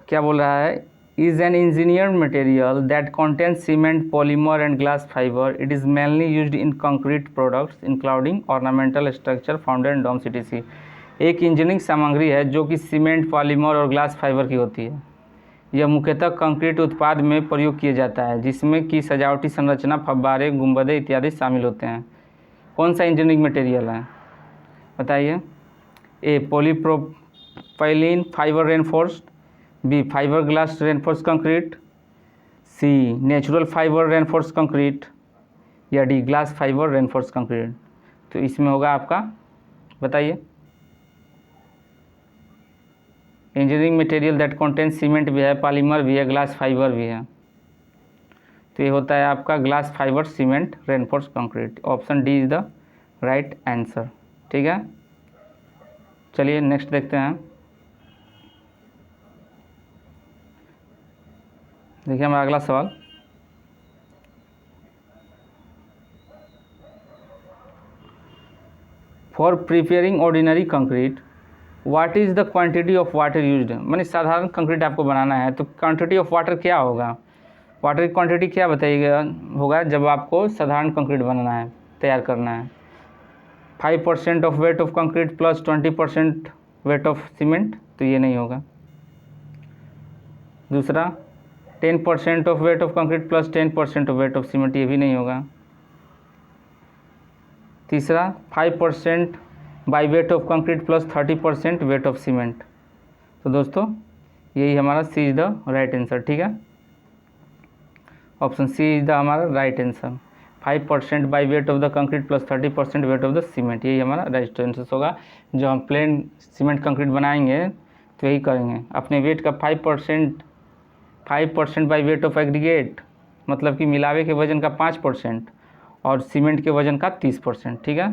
क्या बोल रहा है, is an engineered material that contains cement, polymer and glass fiber. It is mainly used in concrete products including ornamental structure, fountain, domes, etc. एक इंजीनियरिंग सामग्री है जो कि सीमेंट, पॉलीमर और ग्लास फाइबर की होती है। यह मुख्यतः कंक्रीट उत्पाद में प्रयोग किया जाता है जिसमें कि सजावटी संरचना, फव्वारे, गुंबदें इत्यादि शामिल होते हैं। कौन सा इंजीनियरिंग मटेरियल है बताइए। A polypropylene fibre reinforced, B fibre glass reinforce concrete, C natural fibre reinforce concrete या D glass fibre reinforce concrete. तो इसमें होगा आपका बताइए। Engineering material that contain cement भी है, पॉलीमर भी है, ग्लास फाइबर भी है, तो ये होता है आपका glass fibre cement reinforce concrete. Option D is the right answer. ठीक है, चलिए नेक्स्ट देखते हैं। देखिए हमारा अगला सवाल, for preparing ordinary concrete what is the quantity of water used. मैंने साधारण कंक्रीट आपको बनाना है तो क्वांटिटी ऑफ वाटर क्या होगा, वाटर की क्वांटिटी क्या बताइएगा होगा जब आपको साधारण कंक्रीट बनाना है, तैयार करना है। 5% of weight of concrete plus 20% weight of cement, तो ये नहीं होगा। दूसरा 10% of weight of concrete plus 10% of weight of cement, ये भी नहीं होगा। तीसरा 5% by weight of concrete plus 30% weight of cement. तो दोस्तों यही हमारा सी इज़ द राइट आंसर, ठीक है। ऑप्शन सी इज़ द हमारा right answer. 5% by weight of the concrete plus 30% weight of the cement, यही हमारा राइट आंसर होगा। जो हम प्लेन सीमेंट कंक्रीट बनाएंगे तो यही करेंगे, अपने वेट का 5% बाई वेट ऑफ एग्रीगेट, मतलब कि मिलावे के वजन का 5% और सीमेंट के वजन का 30%, ठीक है।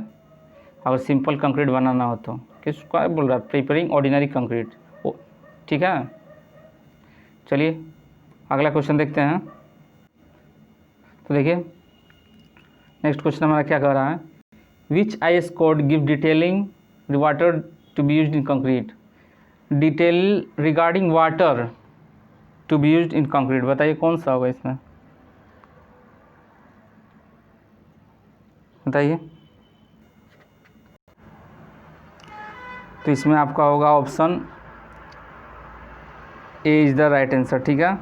अगर सिंपल कंक्रीट बनाना हो तो किसका बोल रहा है, प्रिपेयरिंग ऑर्डिनरी कंक्रीट, ठीक है। चलिए अगला क्वेश्चन देखते हैं। तो देखिए नेक्स्ट क्वेश्चन हमारा क्या कह रहा है, which IS code give detailing water to be used in concrete, detail regarding water to be used in concrete, बताइए कौन सा होगा इसमें, बताइए। तो इसमें आपका होगा option A is the right answer, ठीक है।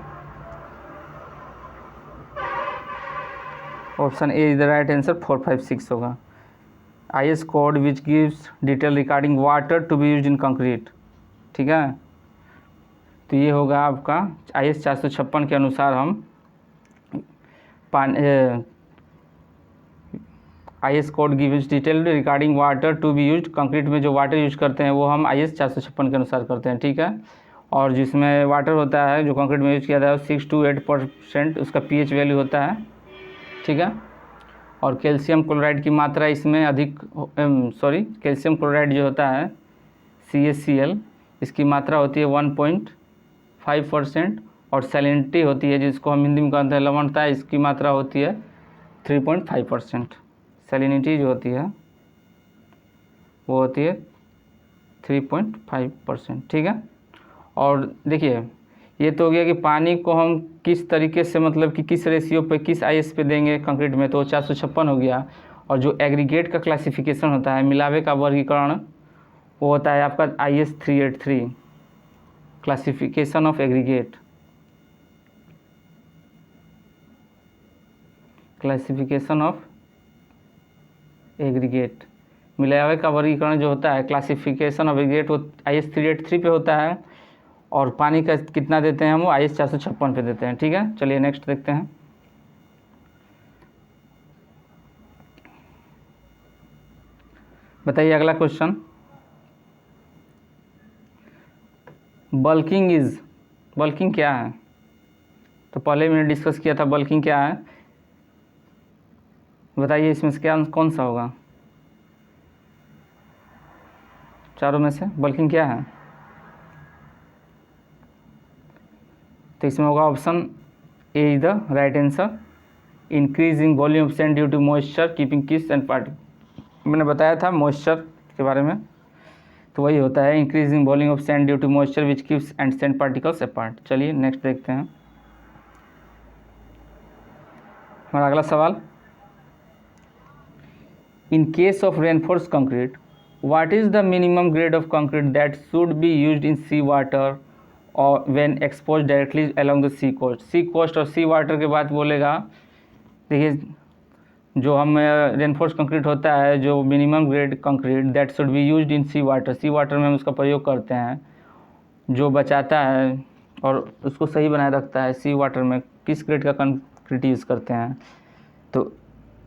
Option A is the right answer, 456 होगा। IS code which gives detail regarding water to be used in concrete, ठीक है। तो ये होगा आपका IS 456 के अनुसार हम IS code gives detail regarding water to be used concrete में जो वाटर यूज करते हैं वो हम IS 456 के अनुसार करते हैं, ठीक है। और जिसमें वाटर होता है जो कंक्रीट में यूज किया जाता है 6 to 8% उसका pH वैल्यू होता है, ठीक है। और कैल्शियम क्लोराइड की मात्रा इसमें अधिक, कैल्शियम क्लोराइड जो होता है CaCl, इसकी मात्रा होती है 1.5% और सैलिनिटी होती है जिसको हम हिंदी में कहते हैं लवणता, इसकी मात्रा होती है 3.5%। सैलिनिटी जो होती है वो होती है 3.5%, ठीक है। और देखिए ये तो हो गया कि पानी को हम किस तरीके से, मतलब कि किस रेशियो पे, किस IS पे देंगे कंक्रीट में, तो 456 हो गया। और जो एग्रीगेट का क्लासिफिकेशन होता है, मिलावे का वर्गीकरण, वो होता है आपका IS 383 classification of aggregate, classification of aggregate. मिलावे का वर्गीकरण जो होता है क्लासिफिकेशन ऑफ एग्रीगेट वो IS 383 पे होता है। और पानी का कितना देते हैं हम, वो IS 456 पे देते हैं, ठीक है। चलिए नेक्स्ट देखते हैं। बताइए अगला क्वेश्चन, बल्किंग क्या है। तो पहले मैंने डिस्कस किया था बल्किंग क्या है, बताइए इसमें से क्या कौन सा होगा, चारों में से बल्किंग क्या है। तो इसमें होगा option A is the right answer, increasing volume of sand due to moisture keeping kiss and particle. मैंने बताया था मॉइस्चर के बारे में, तो वही होता है increasing volume of sand due to moisture which keeps and sand particles apart. चलिए नेक्स्ट देखते हैं हमारा अगला सवाल, in case of reinforce concrete what is the minimum grade of concrete that should be used in sea water और when expose directly along the sea coast और sea water के बाद बोलेगा। देखिए जो हम रेनफोर्स कंक्रीट होता है, जो minimum grade concrete that should be used in sea water में हम उसका प्रयोग करते हैं, जो बचाता है और उसको सही बनाए रखता है। सी वाटर में किस ग्रेड का कंक्रीट यूज़ करते हैं, तो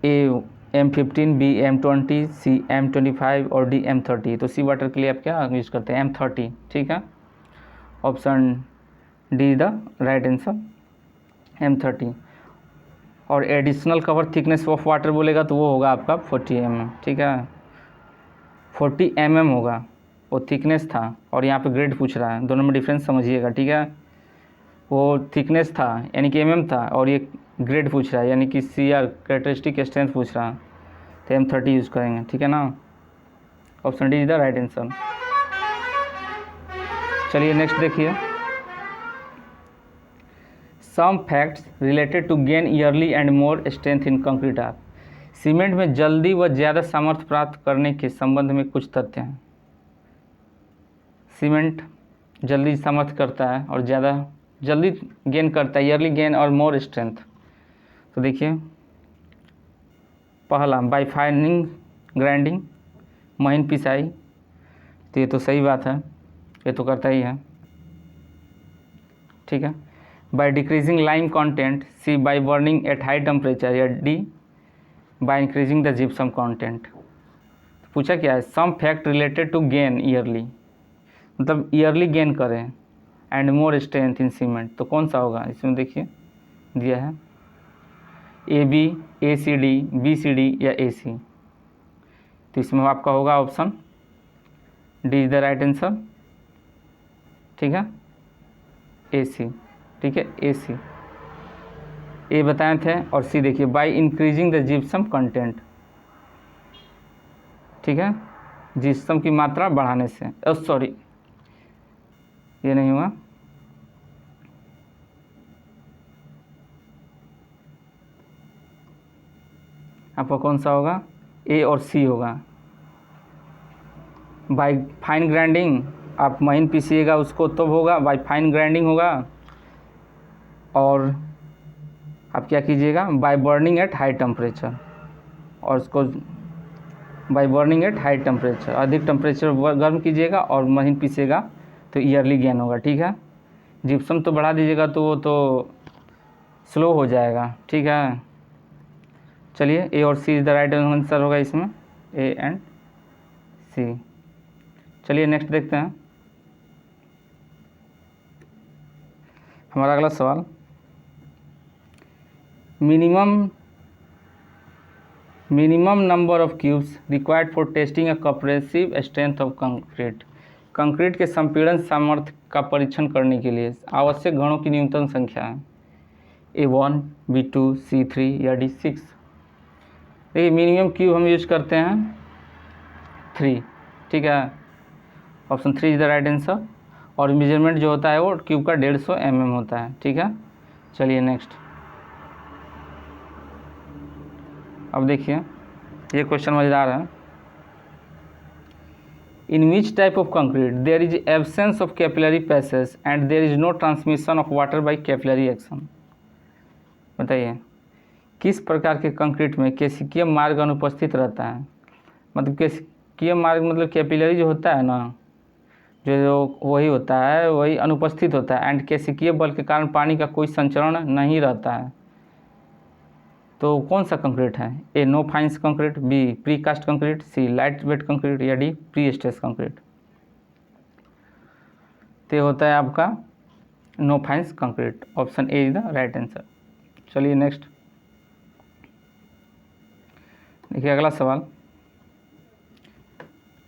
ए M15, B M20, C M25 और D M30। तो सी वाटर के लिए आप क्या यूज़ करते हैं, M30, ठीक है। Option D the right answer, M30। और additional cover thickness of water बोलेगा तो वो होगा आपका 40 mm, ठीक है। 40 mm होगा, वो थिकनेस था और यहाँ पे ग्रेड पूछ रहा है, दोनों में डिफरेंस समझिएगा, ठीक है। वो थिकनेस था यानी कि mm था, और ये ग्रेड पूछ रहा है यानी कि CR कैरेक्टरिस्टिक स्ट्रेंथ पूछ रहा है, तो M30 यूज़ करेंगे, ठीक है ना। Option D is the right answer. चलिए नेक्स्ट देखिए, some facts related to gain early and more strength in concrete are. Cement में जल्दी व ज़्यादा सामर्थ्य प्राप्त करने के संबंध में कुछ तथ्य हैं। सीमेंट जल्दी सामर्थ्य करता है और ज़्यादा जल्दी गेन करता है, ईयरली गेन और मोर स्ट्रेंथ। तो देखिए, पहला बाय फाइनिंग ग्राइंडिंग, महीन पिसाई, तो ये तो सही बात है, ये तो करता ही है, ठीक है। By decreasing lime content, C by burning at high temperature, या D by increasing the gypsum content. पूछा क्या है, some fact related to gain early, मतलब ईयरली गेन करें and more strength in cement, तो कौन सा होगा इसमें, देखिए दिया है AB, ACD, BCD या AC, तो इसमें आपका होगा option D is the right answer, ठीक है, AC, ठीक है, AC ए बताए थे, और सी देखिए bye increasing the gypsum content, ठीक है, जिप्सम की मात्रा बढ़ाने से, सॉरी ये नहीं हुआ, आपका कौन सा होगा, ए और सी होगा। बाय फाइन ग्राइंडिंग, आप महीन पीसिएगा उसको तब होगा, बाय फाइन ग्राइंडिंग होगा, और आप क्या कीजिएगा, bye burning at high temperature, और उसको bye burning at high temperature, अधिक टेम्परेचर गर्म कीजिएगा और महीन पीसिएगा तो ईयरली गेन होगा, ठीक है। जिप्सम तो बढ़ा दीजिएगा तो वो तो स्लो हो जाएगा, ठीक है। चलिए ए और सी इज द राइट आंसर होगा इसमें, ए एंड सी। चलिए नेक्स्ट देखते हैं, हमारा अगला सवाल, minimum number of cubes required for testing a compressive strength of concrete. Concrete के संपीड़न सामर्थ्य का परीक्षण करने के लिए आवश्यक घनों की न्यूनतम संख्या है, A1, B2, C3 या D6। देखिए मिनिमम क्यूब हम यूज करते हैं 3, ठीक है, option 3 is the right answer, और मेजरमेंट जो होता है वो क्यूब का 150 mm होता है, ठीक है। चलिए नेक्स्ट, अब देखिए ये क्वेश्चन मजेदार है, in which type of concrete there is absence of capillary passage and there is no transmission of water by capillary action. बताइए किस प्रकार के कंक्रीट में केशिकीय मार्ग अनुपस्थित रहता है, मतलब केशिकीय मार्ग मतलब कैपिलरी जो होता है ना, जो वही होता है, वही अनुपस्थित होता है, एंड केशिकीय बल के कारण पानी का कोई संचरण नहीं रहता है। तो कौन सा कंक्रीट है, A no fines concrete, B precast concrete, C light weight concrete या डी प्री स्ट्रेस कंक्रीट। तो होता है आपका no fines concrete, option A is the right answer. चलिए नेक्स्ट देखिए अगला सवाल,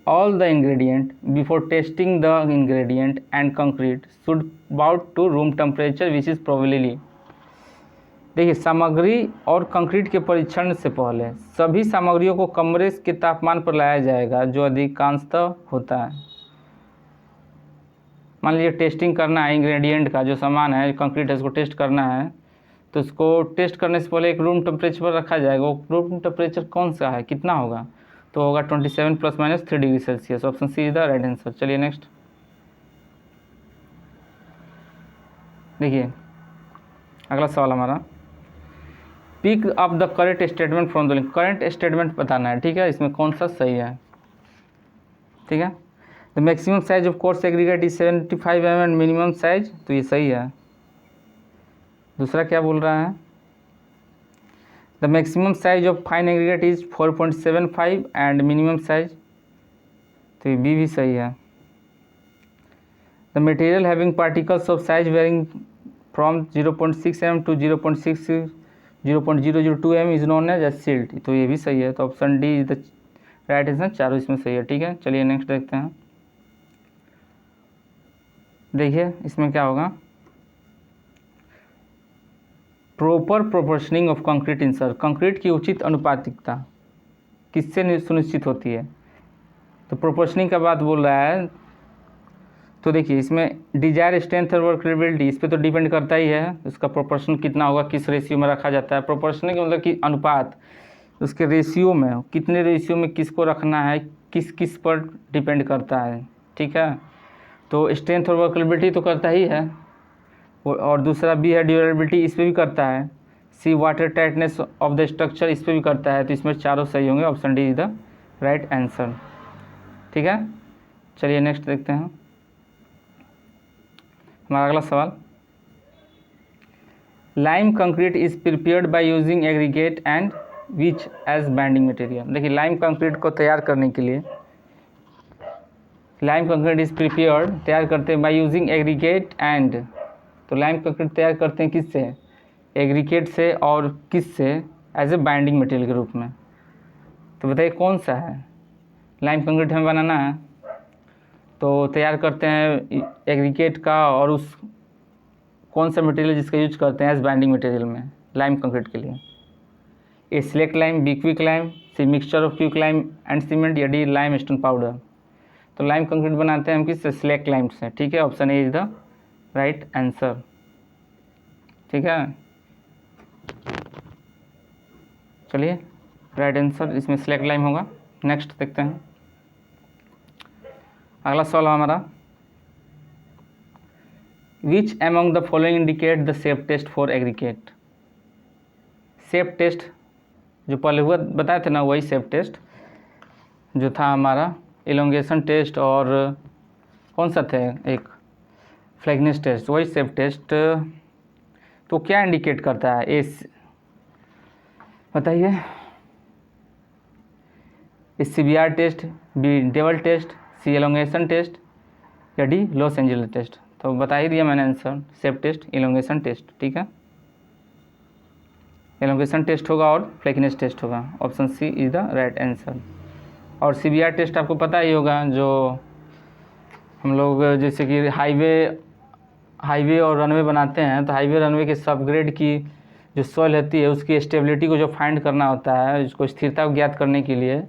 all the ingredient before testing the ingredient and concrete should bout to room temperature which is probably. देखिए सामग्री और कंक्रीट के परीक्षण से पहले सभी सामग्रियों को कमरे के तापमान पर लाया जाएगा जो अधिकांशतः होता है। मान लीजिए टेस्टिंग करना है इंग्रेडिएंट का, जो सामान है कंक्रीट है उसको टेस्ट करना है, तो उसको टेस्ट करने से पहले एक रूम टेम्परेचर पर रखा जाएगा। वो रूम टेम्परेचर कौन सा है, कितना होगा, तो होगा 27 ± 3 degree Celsius, option C is the right answer. चलिए नेक्स्ट देखिए अगला सवाल हमारा, pick up the correct statement from the link. Correct statement बताना है, ठीक है, इसमें कौन सा सही है, ठीक है। The maximum size of coarse aggregate is 75 mm, minimum size, तो ये सही है। दूसरा क्या बोल रहा है, the maximum size of fine aggregate is 4.75 and minimum size, तो ये बी भी सही है। The material having particles of size varying from 0.6 mm to 0.002 mm is known as silt, तो ये भी सही है। तो option D is the right answer, चारों इसमें सही है, ठीक है। चलिए नेक्स्ट देखते हैं, देखिए इसमें क्या होगा, proper proportioning of concrete in sir, concrete की उचित अनुपातिकता किससे सुनिश्चित होती है? तो प्रोपोर्शनिंग का बात बोल रहा है, तो देखिए इसमें डिजायर स्ट्रेंथ और वर्केबिलिटी इस पर तो डिपेंड करता ही है, उसका प्रोपोर्शन कितना होगा, किस रेशियो में रखा जाता है। प्रोपोर्शनिंग का मतलब कि अनुपात, उसके रेशियो में, कितने रेशियो में किसको रखना है, किस किस पर डिपेंड करता है, ठीक है। तो स्ट्रेंथ और वर्केबिलिटी तो करता ही है, और दूसरा बी है ड्यूरेबिलिटी, इस पर भी करता है। C water tightness of the structure, इस पर भी करता है। तो इसमें चारों सही होंगे, option D is the right answer, ठीक है। चलिए नेक्स्ट देखते हैं हमारा अगला सवाल। Lime concrete is prepared by using aggregate and which as binding material. देखिए लाइम कंक्रीट को तैयार करने के लिए, लाइम कंक्रीट इज प्रिपेयर्ड तैयार करते हैं बाय यूजिंग एग्रीगेट एंड, तो लाइम कंक्रीट तैयार करते हैं किससे? एग्रीगेट से, और किससे? एज ए बाइंडिंग मटेरियल के रूप में। तो बताइए कौन सा है? लाइम कंक्रीट हमें बनाना है तो तैयार करते हैं एग्रीगेट का, और उस कौन सा मटेरियल जिसका यूज करते हैं एज बाइंडिंग मटेरियल में लाइम कंक्रीट के लिए? A select lime, B quick lime, C mixture of quick lime and cement, या डी लाइम स्टोन पाउडर। तो लाइम कंक्रीट बनाते हैं हम किससे? सिलेक्ट लाइम से, ठीक है। Option A is the right answer, ठीक है। चलिए राइट आंसर इसमें सिलेक्ट लाइम होगा। नेक्स्ट देखते हैं अगला सवाल हमारा, which among the following indicate the safe test for aggregate. Safe test जो पहले हुआ बताए थे ना, वही सेफ टेस्ट जो था हमारा, इलोंगेशन टेस्ट और कौन सा थे एक फ्लैगनेस टेस्ट, वही सेफ टेस्ट। तो क्या इंडिकेट करता है? ए बताइए, CBR test, B Deval test, C elongation test, या डी लॉस एंजल्स टेस्ट। तो बता ही दिया मैंने answer, shape test, elongation test, ठीक है। एलोंगेशन टेस्ट होगा और फ्लैगनेस टेस्ट होगा, option C is the right answer. और CBR टेस्ट आपको पता ही होगा, जो हम लोग जैसे कि हाईवे और रनवे बनाते हैं, तो हाईवे रनवे के सबग्रेड की जो सॉइल होती है उसकी स्टेबिलिटी को जो फाइंड करना होता है, उसको स्थिरता को ज्ञात करने के लिए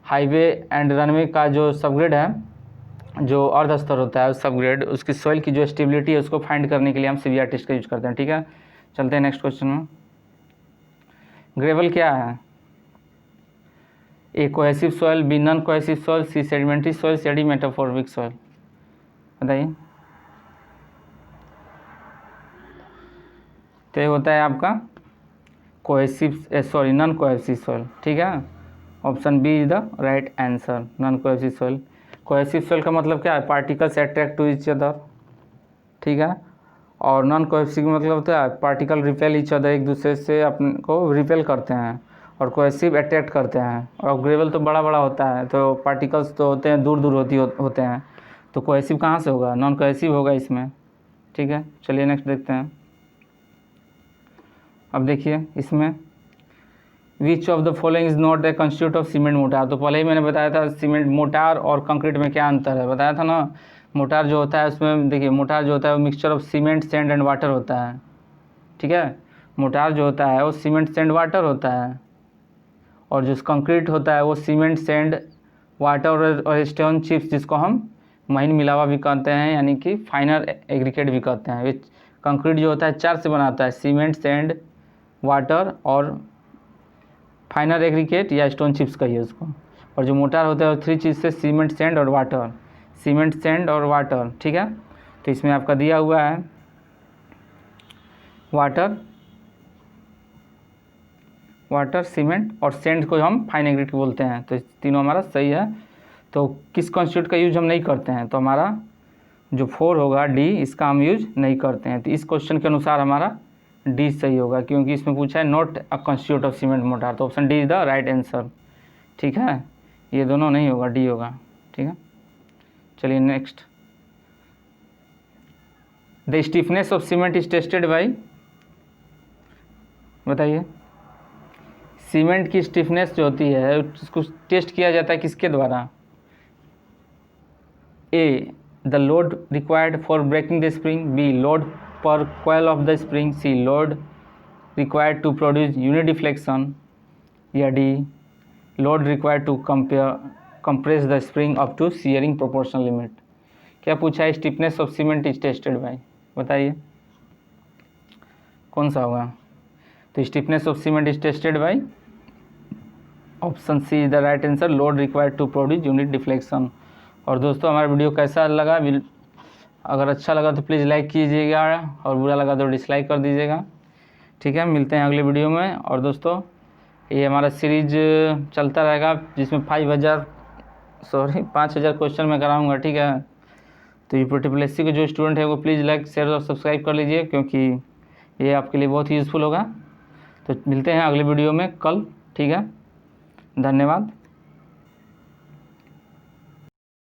हाईवे एंड रनवे का जो सबग्रेड है, जो अर्ध स्तर होता है सबग्रेड, उसकी सॉइल की जो स्टेबिलिटी है उसको फाइंड करने के लिए हम CBR टेस्ट का यूज करते हैं, ठीक है। चलते हैं नेक्स्ट क्वेश्चन में। ग्रेवल क्या है? A cohesive soil, B non cohesive soil, C sedimentary soil, या डी मेटामॉर्फिक सॉइल। बताइए। तो ये होता है आपका नॉन कोहेसिव सॉइल, ठीक है। Option B is the right answer, non cohesive soil. Cohesive soil का मतलब क्या है? Particles attract to each other, ठीक है। और नॉन कोहेसिव का मतलब होता है पार्टिकल रिपेल ईच अदर, एक दूसरे से अपने को रिपेल करते हैं, और कोहेसिव अट्रैक्ट करते हैं। और ग्रेवल तो बड़ा बड़ा होता है, तो पार्टिकल्स तो होते हैं दूर दूर होते हैं, तो कोहेसिव कहाँ से होगा? नॉन कोहेसिव होगा इसमें, ठीक है। चलिए नेक्स्ट देखते हैं। अब देखिए इसमें, विच of the following is not a constitute of cement mortar. तो पहले ही मैंने बताया था सीमेंट मोटार और कंक्रीट में क्या अंतर है, बताया था ना। मोटार जो होता है उसमें देखिए, मोटार जो होता है वो mixture of cement, sand and water होता है, ठीक है। मोटार जो होता है वो सीमेंट, सैंड, वाटर होता है, और जो कंक्रीट होता है वो सीमेंट, सैंड, वाटर और स्टोन चिप्स, जिसको हम महीन मिलावा भी कहते हैं, यानी कि फाइनर एग्रीगेट भी कहते हैं। कंक्रीट जो होता है 4 से बनाता है, सीमेंट, सैंड, वाटर और फाइनर एग्रीगेट या स्टोन चिप्स कहिए उसको। और जो मोटार होता है वो 3 चीज़ से, सीमेंट, सैंड और वाटर, सीमेंट, सैंड और वाटर, ठीक है। तो इसमें आपका दिया हुआ है वाटर, सीमेंट और सैंड को हम फाइन एग्रीगेट बोलते हैं। तो तीनों हमारा सही है। तो किस कॉन्स्टिट्यूट का यूज हम नहीं करते हैं? तो हमारा जो 4 होगा डी, इसका हम यूज नहीं करते हैं। तो इस क्वेश्चन के अनुसार हमारा डी सही होगा, क्योंकि इसमें पूछा है not a constituent of cement mortar, तो option D is the right answer, ठीक है। ये दोनों नहीं होगा, डी होगा, ठीक है। चलिए next, the stiffness of cement is tested by, बताइए। सीमेंट की स्टिफनेस जो होती है उसको टेस्ट किया जाता है किसके द्वारा? A the load required for breaking the spring, B load per coil of the spring, C load required to produce unit deflection, या D load required to compress the spring up to shearing proportional limit. क्या पूछा है? Stiffness of cement is tested by, बताइए कौन सा होगा? तो stiffness of cement is tested by option C is the right answer, load required to produce unit deflection. और दोस्तों हमारा वीडियो कैसा लगा? अगर अच्छा लगा तो प्लीज़ लाइक कीजिएगा और बुरा लगा तो डिसलाइक कर दीजिएगा। ठीक है, मिलते हैं अगले वीडियो में। और दोस्तों ये हमारा सीरीज चलता रहेगा जिसमें 5,000 क्वेश्चन मैं कराऊंगा। ठीक है, तो यूपीटीपीएससी के जो स्टूडेंट है वो प्लीज़ लाइक शेयर और सब्सक्राइब कर लीजिए, क्योंकि ये आपके लिए बहुत ही यूज़फुल होगा। तो मिलते हैं अगले वीडियो में कल। ठीक है, धन्यवाद।